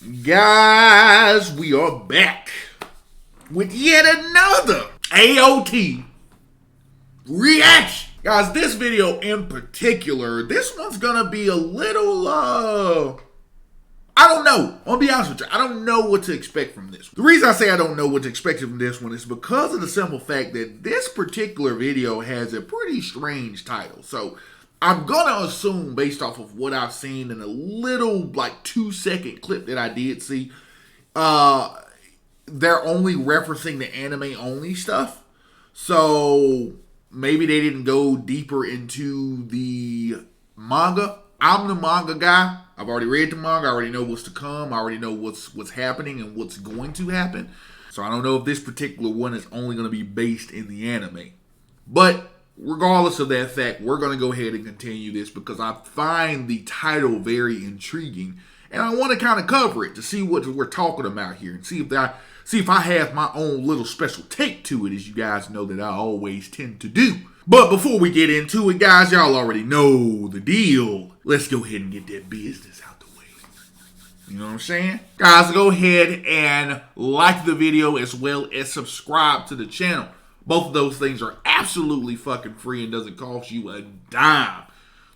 Guys, we are back with yet another AOT reaction. Guys, this video in particular, this one's gonna be a little, I don't know. I'll be honest with you. I don't know what to expect from this. The reason I say I don't know what to expect from this one is because of the simple fact that this particular video has a pretty strange title. So I'm gonna assume, based off of what I've seen in a little like 2-second clip that I did see, they're only referencing the anime only stuff. So maybe they didn't go deeper into the manga. I'm the manga guy. I've already read the manga. I already know what's to come. I already know what's happening and what's going to happen. So I don't know if this particular one is only going to be based in the anime. But regardless of that fact, we're going to go ahead and continue this because I find the title very intriguing. And I want to kind of cover it to see what we're talking about here and see if I have my own little special take to it, as you guys know that I always tend to do. But before we get into it, guys, y'all already know the deal. Let's go ahead and get that business out the way. You know what I'm saying? Guys, go ahead and like the video as well as subscribe to the channel. Both of those things are absolutely fucking free and doesn't cost you a dime.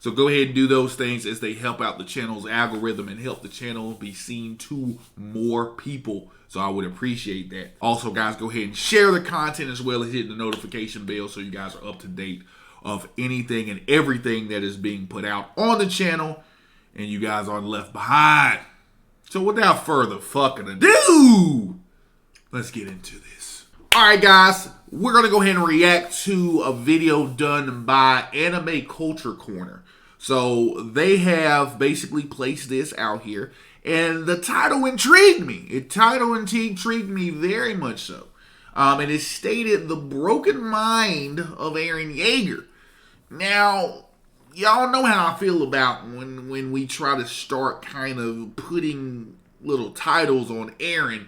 So go ahead and do those things as they help out the channel's algorithm and help the channel be seen to more people. So I would appreciate that. Also, guys, go ahead and share the content as well as hit the notification bell so you guys are up to date of anything and everything that is being put out on the channel and you guys aren't left behind. So without further fucking ado, let's get into this. Alright, guys, we're going to go ahead and react to a video done by Anime Culture Corner. So they have basically placed this out here, and the title intrigued me. Intrigued me very much so. It is stated, The Broken Mind of Eren Yeager. Now, y'all know how I feel about when we try to start kind of putting little titles on Eren,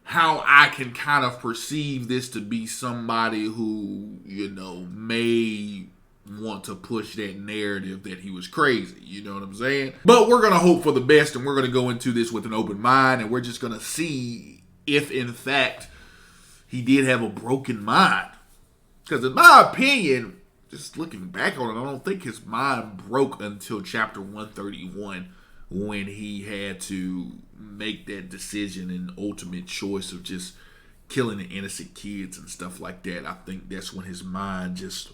how I can kind of perceive this to be somebody who, you know, may want to push that narrative that he was crazy. You know what I'm saying? But we're going to hope for the best, and we're going to go into this with an open mind, and we're just going to see if, in fact, he did have a broken mind. Because in my opinion, just looking back on it, I don't think his mind broke until chapter 131 when he had to make that decision and ultimate choice of just killing the innocent kids and stuff like that. I think that's when his mind just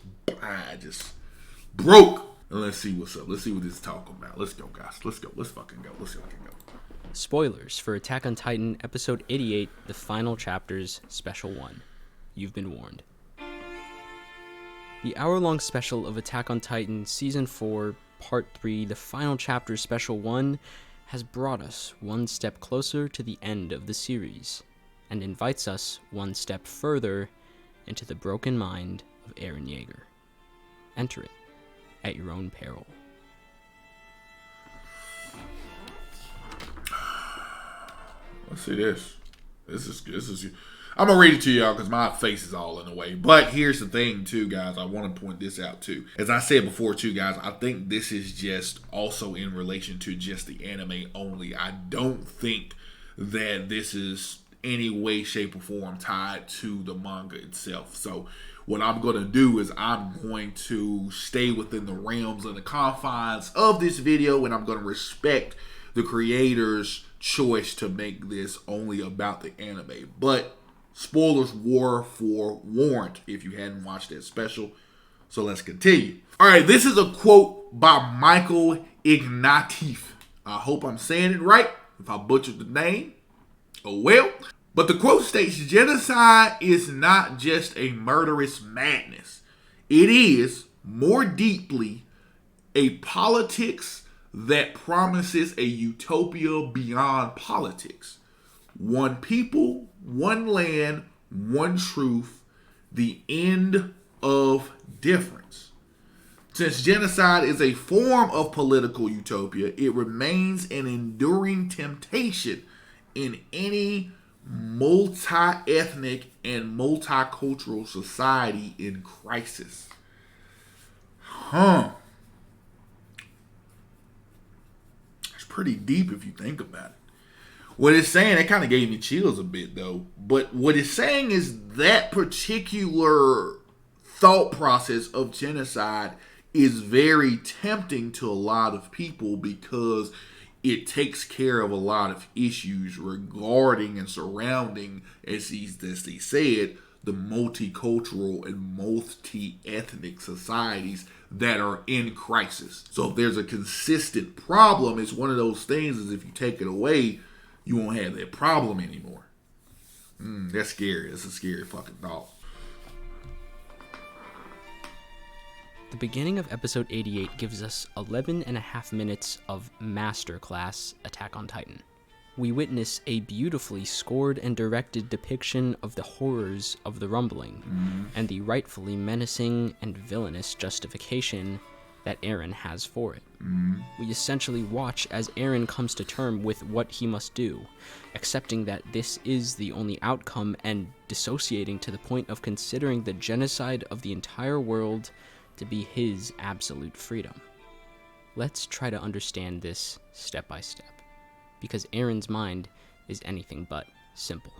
broke. And let's see what's up. Let's see what this is talking about. Let's go, guys. Let's go. Let's fucking go. Let's fucking go. Spoilers for Attack on Titan episode 88, the final chapters, special 1. You've been warned. The hour-long special of Attack on Titan season 4, part 3, the final chapter, special 1, has brought us one step closer to the end of the series, and invites us one step further into the broken mind of Eren Yeager. Enter it at your own peril. Let's see this. This is. I'm gonna read it to y'all because my face is all in the way. But here's the thing, too, guys. I want to point this out too. As I said before, too, guys. I think this is just also in relation to just the anime only. I don't think that this is any way, shape, or form tied to the manga itself. So what I'm going to do is I'm going to stay within the realms and the confines of this video, and I'm going to respect the creator's choice to make this only about the anime. But spoilers were forewarned if you hadn't watched that special. So let's continue. All right, this is a quote by Michael Ignatieff. I hope I'm saying it right. If I butchered the name, oh well. But the quote states, genocide is not just a murderous madness. It is, more deeply, a politics that promises a utopia beyond politics. One people, one land, one truth, the end of difference. Since genocide is a form of political utopia, it remains an enduring temptation in any multi-ethnic and multicultural society in crisis. That's pretty deep if you think about it. What it's saying, it kind of gave me chills a bit, though. But what it's saying is that particular thought process of genocide is very tempting to a lot of people because it takes care of a lot of issues regarding and surrounding, as he said, the multicultural and multi-ethnic societies that are in crisis. So if there's a consistent problem, it's one of those things is if you take it away, you won't have that problem anymore. That's scary. That's a scary fucking thought. The beginning of episode 88 gives us 11 and a half minutes of masterclass Attack on Titan. We witness a beautifully scored and directed depiction of the horrors of the rumbling, and the rightfully menacing and villainous justification that Eren has for it. We essentially watch as Eren comes to terms with what he must do, accepting that this is the only outcome and dissociating to the point of considering the genocide of the entire world to be his absolute freedom. Let's try to understand this step by step, because Eren's mind is anything but simple.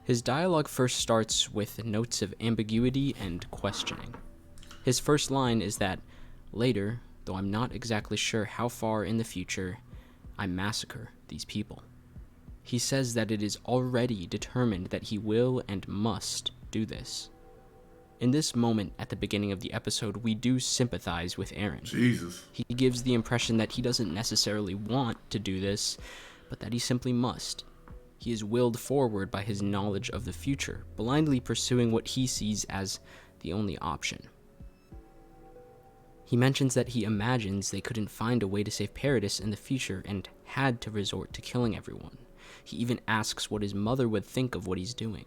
His dialogue first starts with notes of ambiguity and questioning. His first line is that, later, though I'm not exactly sure how far in the future, I massacre these people. He says that it is already determined that he will and must do this. In this moment at the beginning of the episode, we do sympathize with Eren. Jesus. He gives the impression that he doesn't necessarily want to do this, but that he simply must. He is willed forward by his knowledge of the future, blindly pursuing what he sees as the only option. He mentions that he imagines they couldn't find a way to save Paradis in the future and had to resort to killing everyone. He even asks what his mother would think of what he's doing.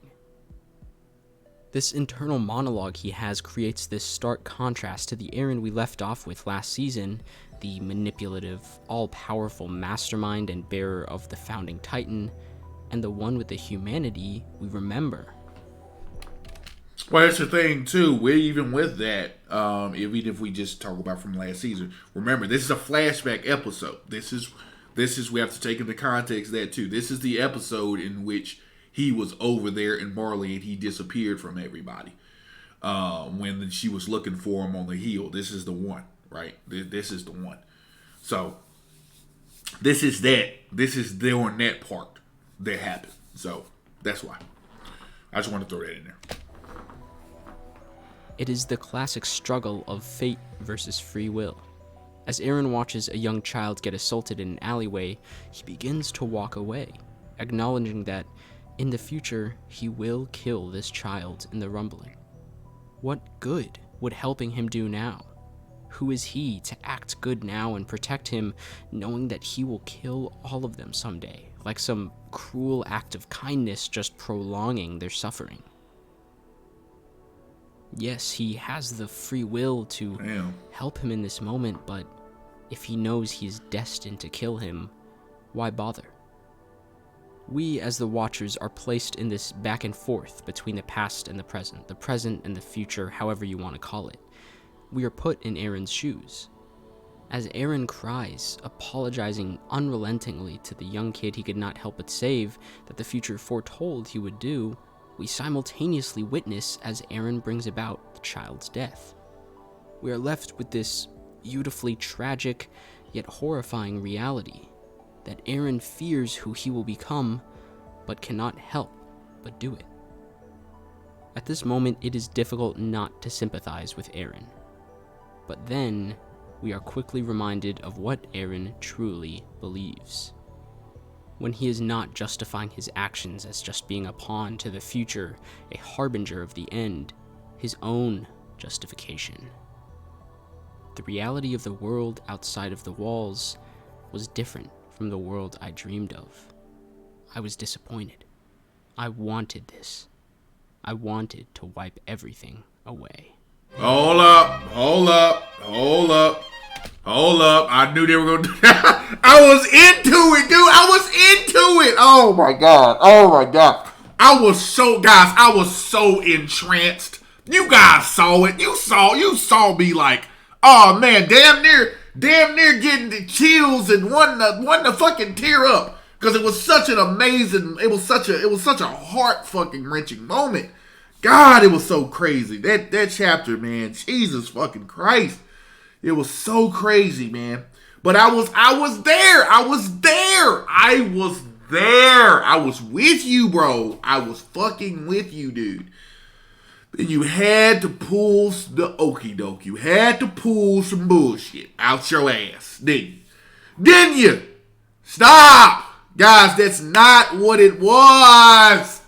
This internal monologue he has creates this stark contrast to the Eren we left off with last season, the manipulative, all-powerful mastermind and bearer of the founding Titan, and the one with the humanity we remember. Well, that's the thing, too. Even with that, even if we just talk about from last season, remember, this is a flashback episode. This is we have to take into context that, too. This is the episode in which he was over there in Marley and he disappeared from everybody. When she was looking for him on the hill. This is the one, right? This is the one. So, this is that. This is during that part that happened. So, that's why. I just want to throw that in there. It is the classic struggle of fate versus free will. As Eren watches a young child get assaulted in an alleyway, he begins to walk away, acknowledging that in the future, he will kill this child in the rumbling. What good would helping him do now? Who is he to act good now and protect him, knowing that he will kill all of them someday, like some cruel act of kindness just prolonging their suffering? Yes, he has the free will to help him in this moment, but if he knows he is destined to kill him, why bother? We, as the Watchers, are placed in this back and forth between the past and the present and the future, however you want to call it. We are put in Eren's shoes. As Eren cries, apologizing unrelentingly to the young kid he could not help but save, that the future foretold he would do, we simultaneously witness as Eren brings about the child's death. We are left with this beautifully tragic, yet horrifying reality, that Eren fears who he will become, but cannot help but do it. At this moment, it is difficult not to sympathize with Eren. But then, we are quickly reminded of what Eren truly believes. When he is not justifying his actions as just being a pawn to the future, a harbinger of the end, his own justification. The reality of the world outside of the walls was different from the world I dreamed of. I was disappointed. I wanted this. I wanted to wipe everything away. Hold up. I knew they were going to do that. I was into it, dude. I was into it. Oh my God. I was so entranced. You guys saw it. You saw me like, oh man, damn near damn near getting the chills and wanting to fucking tear up because it was such an amazing. It was such a heart fucking wrenching moment. God, it was so crazy. That chapter, man. Jesus fucking Christ. It was so crazy, man. But I was there. I was with you, bro. I was fucking with you, dude. Then you had to pull the okie doke. You had to pull some bullshit out your ass, didn't you? Didn't you? Stop! Guys, that's not what it was.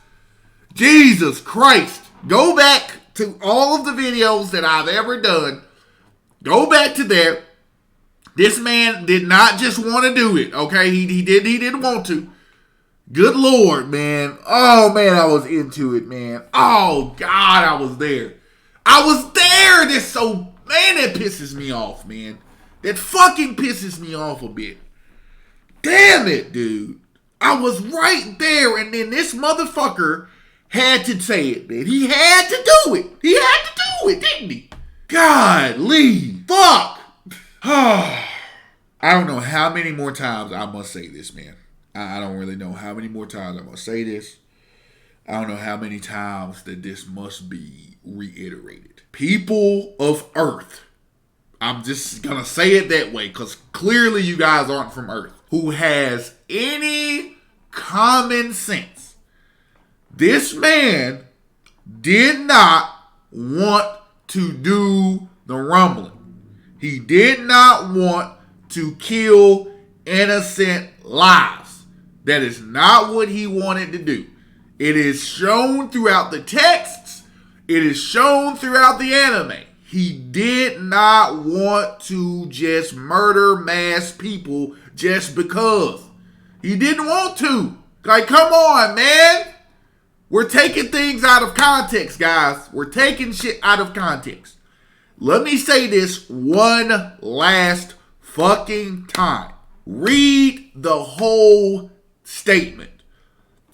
Jesus Christ. Go back to all of the videos that I've ever done. Go back to there. This man did not just want to do it, okay? He didn't want to. Good Lord, man. Oh, man, I was into it, man. Oh, God, I was there. I was there. Man, that pisses me off, man. That fucking pisses me off a bit. Damn it, dude. I was right there, and then this motherfucker had to say it, man. He had to do it. He had to do it, didn't he? Golly. Fuck. I don't know how many more times I must say this, man. I don't really know how many more times I'm going to say this. I don't know how many times that this must be reiterated. People of Earth, I'm just going to say it that way because clearly you guys aren't from Earth, who has any common sense. This man did not want to do the rumbling. He did not want to kill innocent lives. That is not what he wanted to do. It is shown throughout the texts. It is shown throughout the anime. He did not want to just murder mass people just because. He didn't want to. Like, come on, man. We're taking things out of context, guys. We're taking shit out of context. Let me say this one last fucking time. Read the whole statement.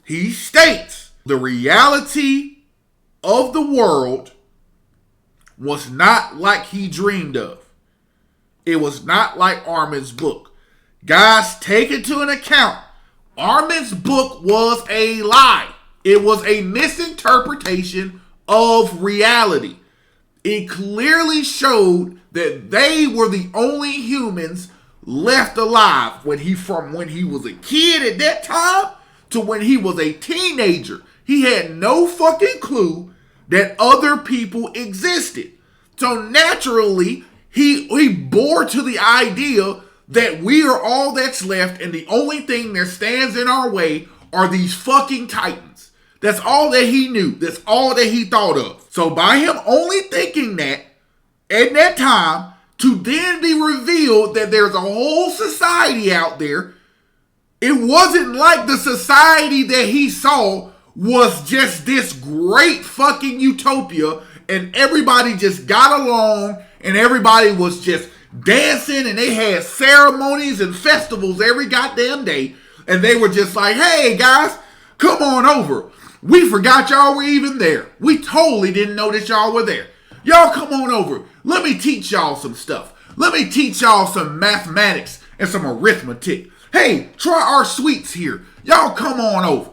He states the reality of the world was not like he dreamed of. It was not like Armin's book. Guys, take into an account. Armin's book was a lie. It was a misinterpretation of reality. It clearly showed that they were the only humans left alive when he was a kid at that time to when he was a teenager. He had no fucking clue that other people existed. So naturally, he bore to the idea that we are all that's left and the only thing that stands in our way are these fucking titans. That's all that he knew. That's all that he thought of. So by him only thinking that at that time, to then be revealed that there's a whole society out there, it wasn't like the society that he saw was just this great fucking utopia and everybody just got along and everybody was just dancing and they had ceremonies and festivals every goddamn day and they were just like, hey guys, come on over. We forgot y'all were even there. We totally didn't know that y'all were there. Y'all come on over. Let me teach y'all some stuff. Let me teach y'all some mathematics and some arithmetic. Hey, try our sweets here. Y'all come on over.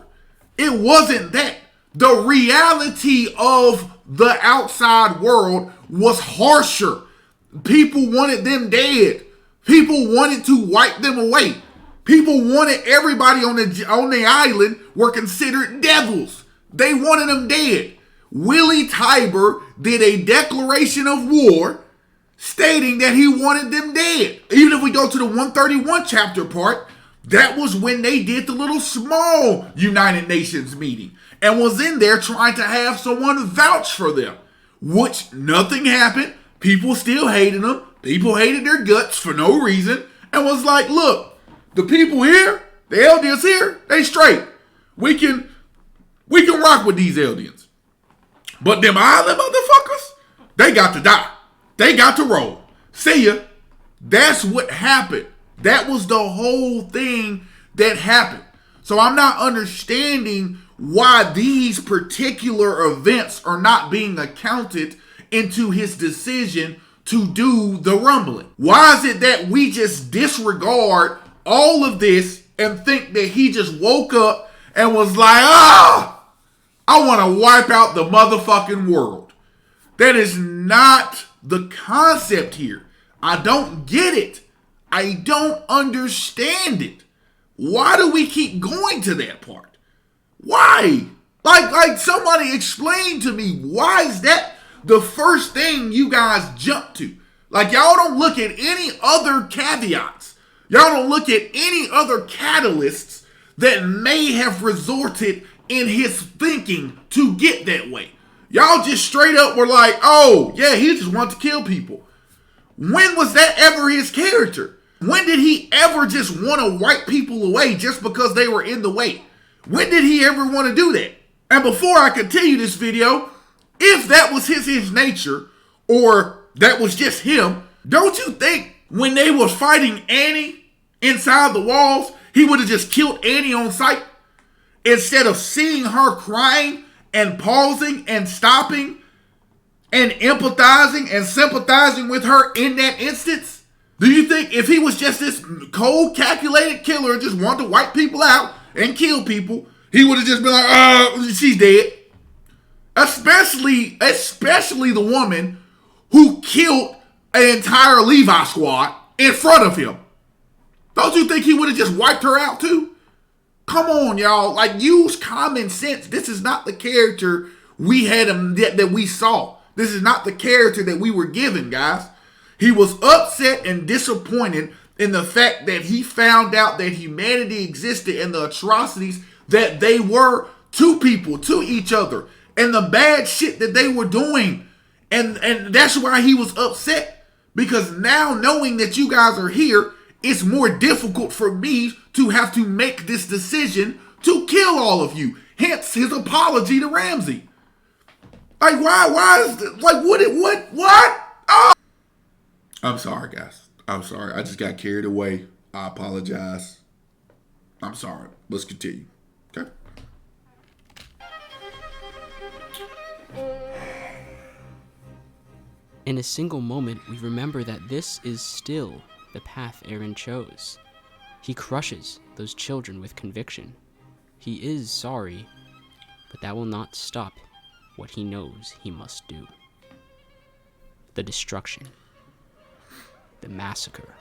It wasn't that. The reality of the outside world was harsher. People wanted them dead. People wanted to wipe them away. People wanted everybody on the island were considered devils. They wanted them dead. Willie Tiber did a declaration of war stating that he wanted them dead. Even if we go to the 131 chapter part, that was when they did the little small United Nations meeting and was in there trying to have someone vouch for them, which nothing happened. People still hated them. People hated their guts for no reason and was like, look, the people here, the Eldians here, they straight. We can rock with these Eldians. But them island motherfuckers, they got to die. They got to roll. See ya. That's what happened. That was the whole thing that happened. So I'm not understanding why these particular events are not being accounted into his decision to do the rumbling? Why is it that we just disregard all of this and think that he just woke up and was like, I want to wipe out the motherfucking world? That is not the concept here. I don't get it. I don't understand it. Why do we keep going to that part? Why? Like somebody explain to me, why is that the first thing you guys jump to? Like, y'all don't look at any other caveats. Y'all don't look at any other catalysts that may have resulted in his thinking to get that way. Y'all just straight up were like, oh, yeah, he just wants to kill people. When was that ever his character? When did he ever just want to wipe people away just because they were in the way? When did he ever want to do that? And before I continue this video, if that was his nature, or that was just him, don't you think when they were fighting Annie inside the walls, he would have just killed Annie on sight? Instead of seeing her crying and pausing and stopping and empathizing and sympathizing with her in that instance? Do you think if he was just this cold, calculated killer and just wanted to wipe people out and kill people, he would have just been like, she's dead? Especially the woman who killed an entire Levi squad in front of him. Don't you think he would have just wiped her out too? Come on, y'all. Like, use common sense. This is not the character we had that we saw. This is not the character that we were given, guys. He was upset and disappointed in the fact that he found out that humanity existed and the atrocities that they were to people, to each other, and the bad shit that they were doing. And that's why he was upset. Because now, knowing that you guys are here, it's more difficult for me to have to make this decision to kill all of you. Hence his apology to Ramsey. Like, why is this? Like, what? Oh! I'm sorry, guys. I'm sorry. I just got carried away. I apologize. I'm sorry. Let's continue. Okay? In a single moment, we remember that this is still the path Eren chose. He crushes those children with conviction. He is sorry, but that will not stop what he knows he must do. The destruction, the massacre,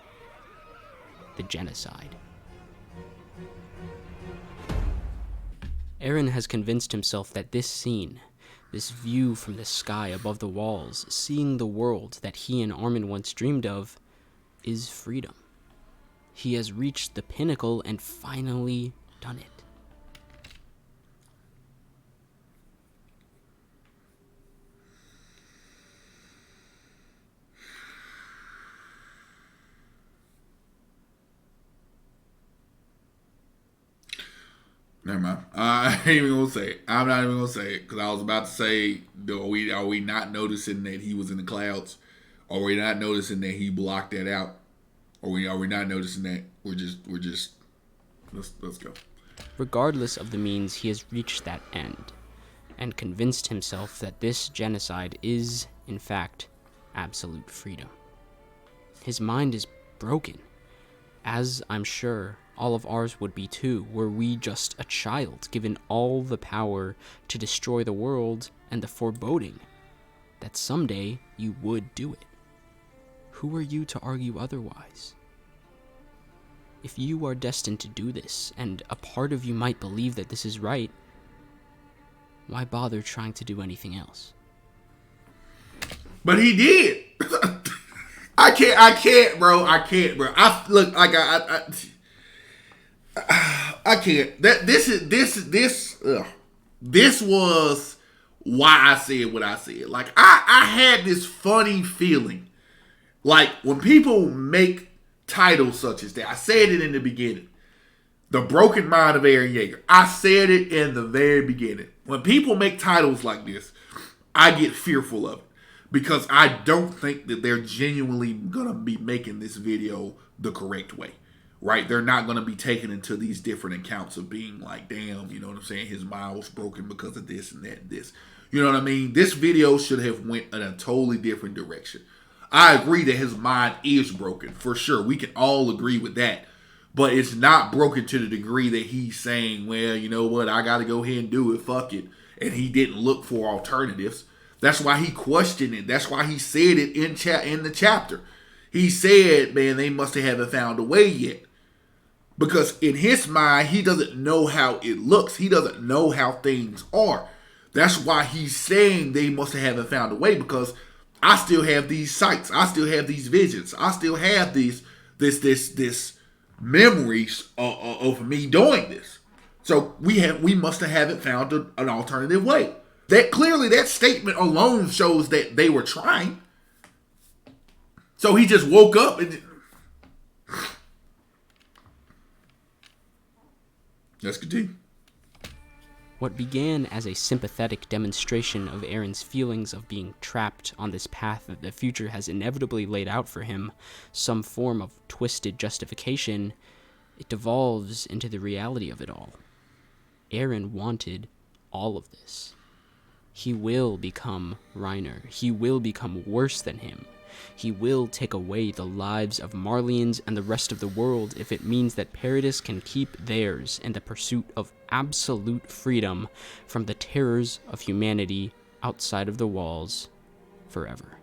the genocide. Eren has convinced himself that this scene, this view from the sky above the walls, seeing the world that he and Armin once dreamed of, is freedom. He has reached the pinnacle and finally done it. Never mind. I ain't even gonna say it. I'm not even gonna say it because I was about to say, are we not noticing that he was in the clouds? Are we not noticing that he blocked that out? Are we not noticing that we're just let's go. Regardless of the means, he has reached that end and convinced himself that this genocide is, in fact, absolute freedom. His mind is broken, as I'm sure all of ours would be too, were we just a child given all the power to destroy the world and the foreboding that someday you would do it. Who are you to argue otherwise? If you are destined to do this, and a part of you might believe that this is right, why bother trying to do anything else? But he did. I can't, bro. I can't. This was why I said what I said. Like, I had this funny feeling. Like, when people make titles such as that, I said it in the beginning. The Broken Mind of Eren Yeager. I said it in the very beginning. When people make titles like this, I get fearful of it. Because I don't think that they're genuinely going to be making this video the correct way. Right? They're not going to be taken into these different accounts of being like, damn, you know what I'm saying? His mind was broken because of this and that and this. You know what I mean? This video should have went in a totally different direction. I agree that his mind is broken, for sure. We can all agree with that. But it's not broken to the degree that he's saying, well, you know what, I got to go ahead and do it, fuck it. And he didn't look for alternatives. That's why he questioned it. That's why he said it in the chapter. He said, man, they must have haven't found a way yet. Because in his mind, he doesn't know how it looks. He doesn't know how things are. That's why he's saying they must have haven't found a way, because I still have these sights. I still have these visions. I still have this memories of me doing this. So we must have haven't found an alternative way. That clearly, that statement alone shows that they were trying. So he just woke up and let's continue. What began as a sympathetic demonstration of Eren's feelings of being trapped on this path that the future has inevitably laid out for him, some form of twisted justification, it devolves into the reality of it all. Eren wanted all of this. He will become Reiner. He will become worse than him. He will take away the lives of Marleyans and the rest of the world if it means that Paradis can keep theirs in the pursuit of absolute freedom from the terrors of humanity outside of the walls forever.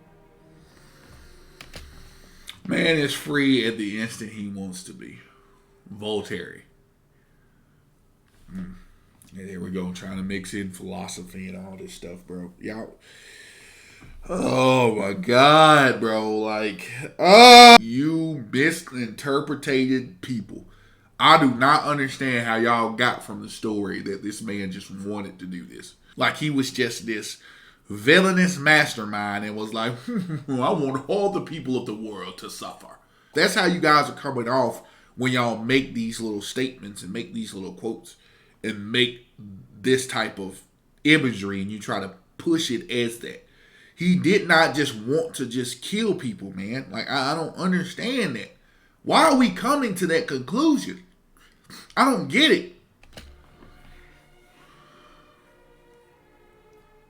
Man is free at the instant he wants to be. Voltaire. And there we go, trying to mix in philosophy and all this stuff, bro. Y'all. Oh my God, bro. Like, you misinterpreted people. I do not understand how y'all got from the story that this man just wanted to do this. Like he was just this villainous mastermind and was like, I want all the people of the world to suffer. That's how you guys are coming off when y'all make these little statements and make these little quotes and make this type of imagery and you try to push it as that. He did not just want to just kill people, man. Like, I don't understand that. Why are we coming to that conclusion? I don't get it.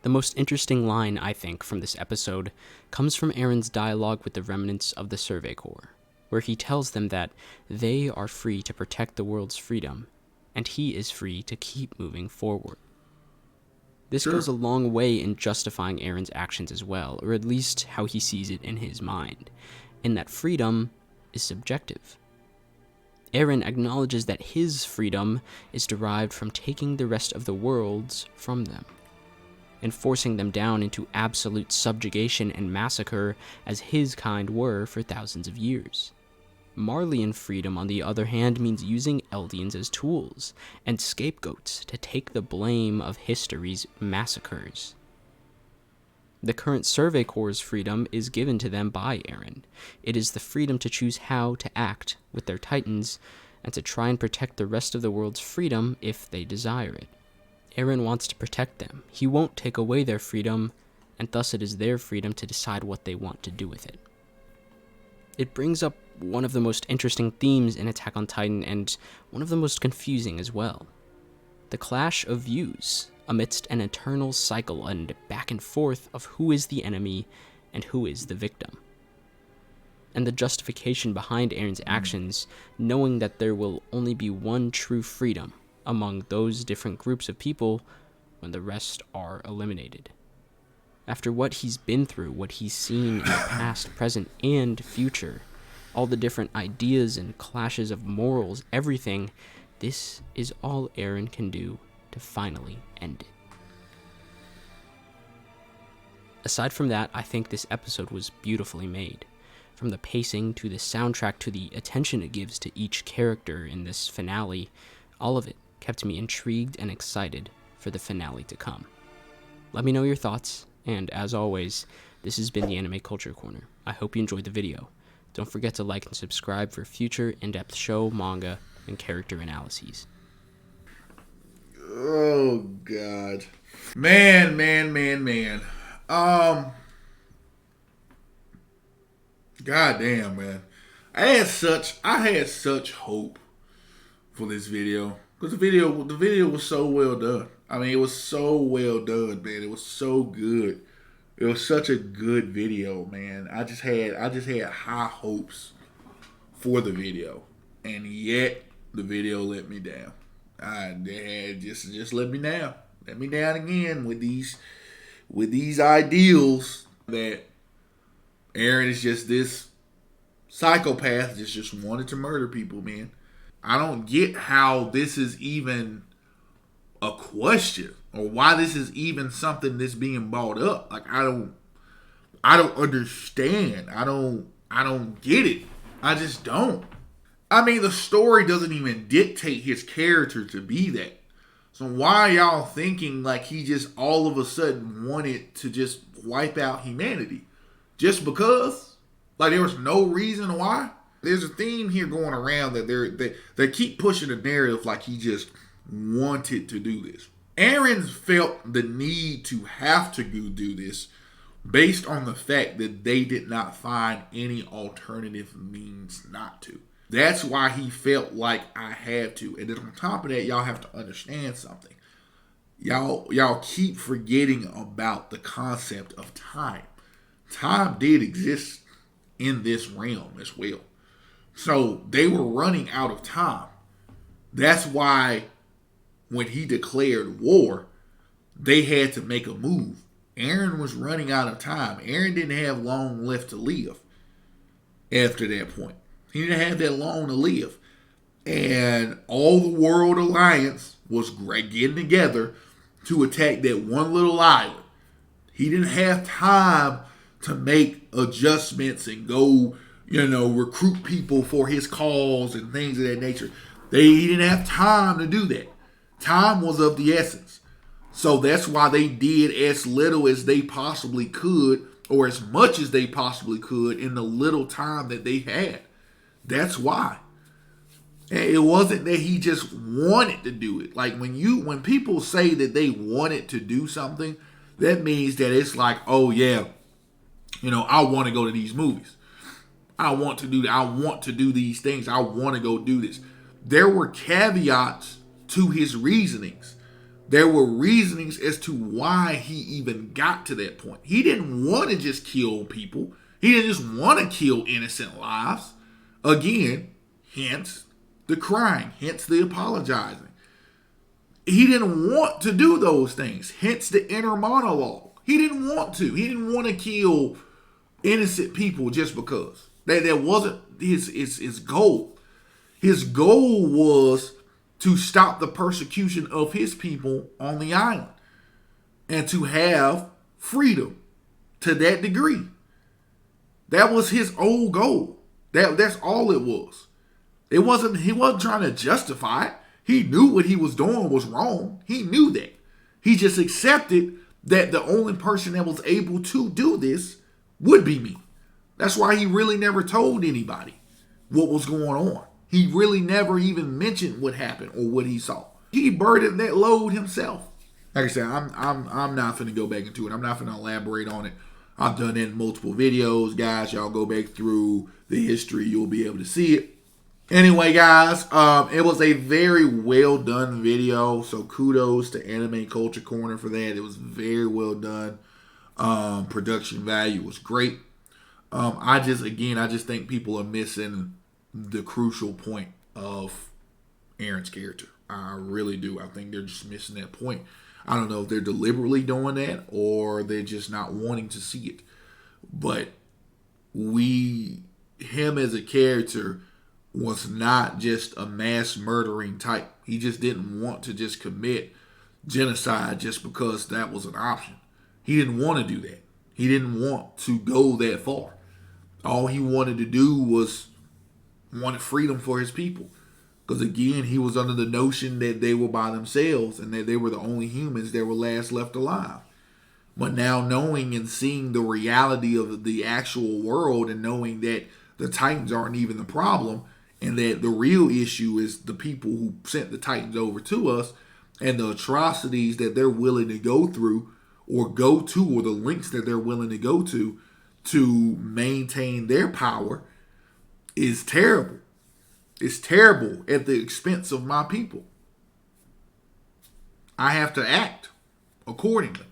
The most interesting line, I think, from this episode comes from Eren's dialogue with the remnants of the Survey Corps, where he tells them that they are free to protect the world's freedom, and he is free to keep moving forward. This goes a long way in justifying Eren's actions as well, or at least how he sees it in his mind, in that freedom is subjective. Eren acknowledges that his freedom is derived from taking the rest of the world's from them, and forcing them down into absolute subjugation and massacre as his kind were for thousands of years. Marleyan freedom, on the other hand, means using Eldians as tools and scapegoats to take the blame of history's massacres. The current Survey Corps' freedom is given to them by Eren. It is the freedom to choose how to act with their titans and to try and protect the rest of the world's freedom if they desire it. Eren wants to protect them. He won't take away their freedom, and thus it is their freedom to decide what they want to do with it. It brings up one of the most interesting themes in Attack on Titan, and one of the most confusing as well. The clash of views amidst an eternal cycle and back and forth of who is the enemy and who is the victim. And the justification behind Eren's actions, knowing that there will only be one true freedom among those different groups of people when the rest are eliminated. After what he's been through, what he's seen in the past, present, and future, all the different ideas and clashes of morals, everything, this is all Eren can do to finally end it. Aside from that, I think this episode was beautifully made. From the pacing to the soundtrack to the attention it gives to each character in this finale, all of it kept me intrigued and excited for the finale to come. Let me know your thoughts. And as always, this has been the Anime Culture Corner. I hope you enjoyed the video. Don't forget to like and subscribe for future in-depth show, manga, and character analyses. Oh, God. Man. Goddamn, man. I had such hope for this video. Because the video was so well done. I mean, it was so well done, man. It was so good. It was such a good video, man. I just had high hopes for the video, and yet the video let me down. They had just let me down. Let me down again with these ideals that Eren is just this psychopath just wanted to murder people, man. I don't get how this is even a question or why this is even something that's being brought up. Like I don't understand. I don't get it. I just don't. I mean, the story doesn't even dictate his character to be that. So why are y'all thinking like he just all of a sudden wanted to just wipe out humanity? Just because? Like there was no reason why? There's a theme here going around that they keep pushing the narrative like he just wanted to do this. Eren felt the need to have to go do this based on the fact that they did not find any alternative means not to. That's why he felt like I had to. And then on top of that, y'all have to understand something. Y'all keep forgetting about the concept of time. Time did exist in this realm as well. So they were running out of time. That's why when he declared war, they had to make a move. Eren was running out of time. Eren didn't have long left to live after that point. He didn't have that long to live. And all the World Alliance was getting together to attack that one little island. He didn't have time to make adjustments and go, recruit people for his cause and things of that nature. He didn't have time to do that. Time was of the essence. So that's why they did as little as they possibly could, or as much as they possibly could in the little time that they had. That's why. And it wasn't that he just wanted to do it. Like when people say that they wanted to do something, that means that it's like, oh yeah, I want to go to these movies. I want to do these things. I want to go do this. There were caveats to his reasonings. There were reasonings as to why he even got to that point. He didn't want to just kill people. He didn't just want to kill innocent lives. Again, hence the crying, hence the apologizing. He didn't want to do those things, hence the inner monologue. He didn't want to. He didn't want to kill innocent people just because. That wasn't his goal. His goal was to stop the persecution of his people on the island and to have freedom to that degree. That was his old goal. That's all it was. He wasn't trying to justify it. He knew what he was doing was wrong. He knew that. He just accepted that the only person that was able to do this would be me. That's why he really never told anybody what was going on. He really never even mentioned what happened or what he saw. He burdened that load himself. Like I said, I'm not finna go back into it. I'm not finna elaborate on it. I've done that in multiple videos, guys. Y'all go back through the history. You'll be able to see it. Anyway, guys, it was a very well done video. So kudos to Anime Culture Corner for that. It was very well done. Production value was great. I just think people are missing the crucial point of Eren's character. I really do. I think they're just missing that point. I don't know if they're deliberately doing that or they're just not wanting to see it. But him as a character was not just a mass murdering type. He just didn't want to just commit genocide just because that was an option. He didn't want to do that. He didn't want to go that far. All he wanted to do was wanted freedom for his people. Because again, he was under the notion that they were by themselves and that they were the only humans that were last left alive. But now knowing and seeing the reality of the actual world and knowing that the Titans aren't even the problem and that the real issue is the people who sent the Titans over to us and the atrocities that they're willing to go through or go to or the lengths that they're willing to go to maintain their power is terrible. It's terrible at the expense of my people. I have to act accordingly.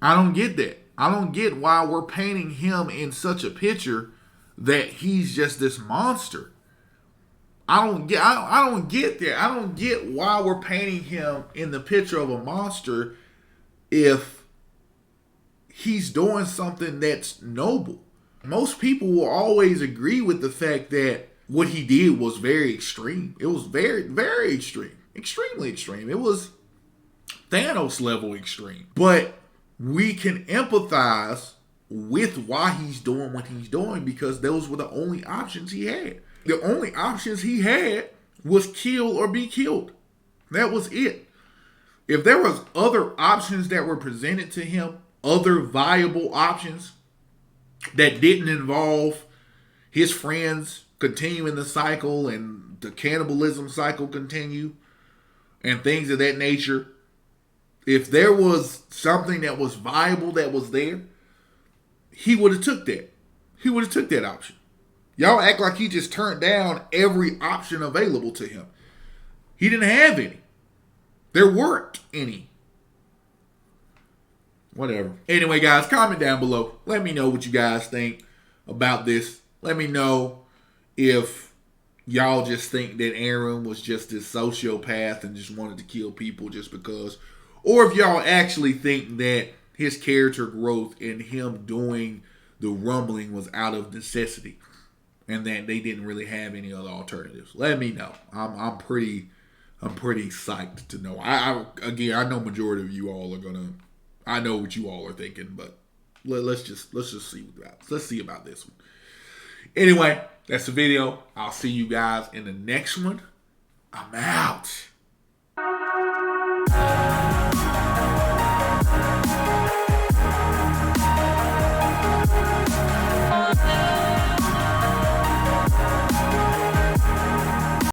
I don't get that. I don't get why we're painting him in such a picture that he's just this monster. I don't get that. I don't get why we're painting him in the picture of a monster if he's doing something that's noble. Most people will always agree with the fact that what he did was very extreme. It was very, very extreme. Extremely extreme. It was Thanos level extreme. But we can empathize with why he's doing what he's doing because those were the only options he had. The only options he had was kill or be killed. That was it. If there was other options that were presented to him, other viable options that didn't involve his friends continuing the cycle and the cannibalism cycle continue and things of that nature, if there was something that was viable that was there, he would have took that. He would have took that option. Y'all act like he just turned down every option available to him. He didn't have any. There weren't any. Whatever. Anyway, guys, comment down below. Let me know what you guys think about this. Let me know if y'all just think that Eren was just this sociopath and just wanted to kill people just because. Or if y'all actually think that his character growth and him doing the rumbling was out of necessity and that they didn't really have any other alternatives. Let me know. I'm pretty psyched to know. I know majority of you all are gonna. I know what you all are thinking, but let's just see about this one. Anyway, that's the video. I'll see you guys in the next one. I'm out.